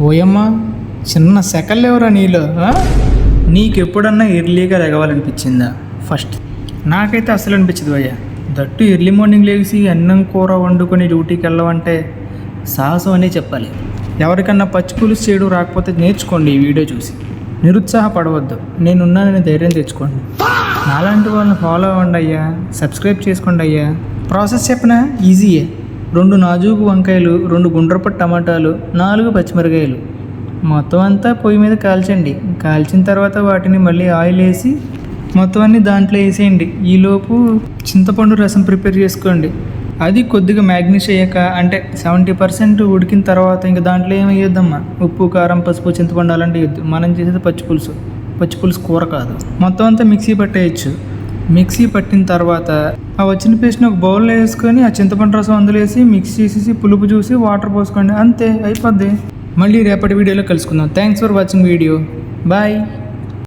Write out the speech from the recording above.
ఓయమ్మ, చిన్న సెకల్ ఎవరా నీలో? నీకు ఎప్పుడన్నా ఎర్లీగా లెగవాలనిపించిందా? ఫస్ట్ నాకైతే అసలు అనిపించదు భయ్య. దట్టు ఎర్లీ మార్నింగ్ లేచి అన్నం కూర వండుకొని డ్యూటీకి వెళ్ళమంటే సాహసం అనే చెప్పాలి. ఎవరికన్నా పచ్చి పులుసు చేయడం రాకపోతే నేర్చుకోండి ఈ వీడియో చూసి. నిరుత్సాహపడవద్దు, నేనున్నానని ధైర్యం తెచ్చుకోండి. నాలాంటి వాళ్ళని ఫాలో అవ్వండి అయ్యా, సబ్స్క్రైబ్ చేసుకోండి అయ్యా. ప్రాసెస్ చెప్పనా? ఈజీయే. 2 నాజూకు వంకాయలు, 2 గుండ్రపట్టు టమాటాలు, 4 పచ్చిమిరకాయలు మొత్తం అంతా పొయ్యి మీద కాల్చండి. కాల్చిన తర్వాత వాటిని మళ్ళీ ఆయిల్ వేసి మొత్తం అన్నీ దాంట్లో వేసేయండి. ఈలోపు చింతపండు రసం ప్రిపేర్ చేసుకోండి. అది కొద్దిగా మ్యాగ్నెట్ అయ్యాక, అంటే 70% ఉడికిన తర్వాత ఇంకా దాంట్లో ఏమి వేయొద్దమ్మా. ఉప్పు, కారం, పసుపు, చింతపండు అలాంటివి వేయద్దు. మనం చేసేది పచ్చి పులుసు కూర కాదు. మొత్తం అంతా మిక్సీ పట్టేయచ్చు. మిక్సీ పట్టిన తర్వాత ఆ వచ్చిన పేస్ట్ని ఒక బౌల్లో వేసుకొని ఆ చింతపండు రసం అందులో వేసి మిక్స్ చేసేసి పులుపు చూసి వాటర్ పోసుకోండి. అంతే, అయిపోద్ది. మళ్ళీ రేపటి వీడియోలో కలుసుకుందాం. Thanks for watching video. Bye.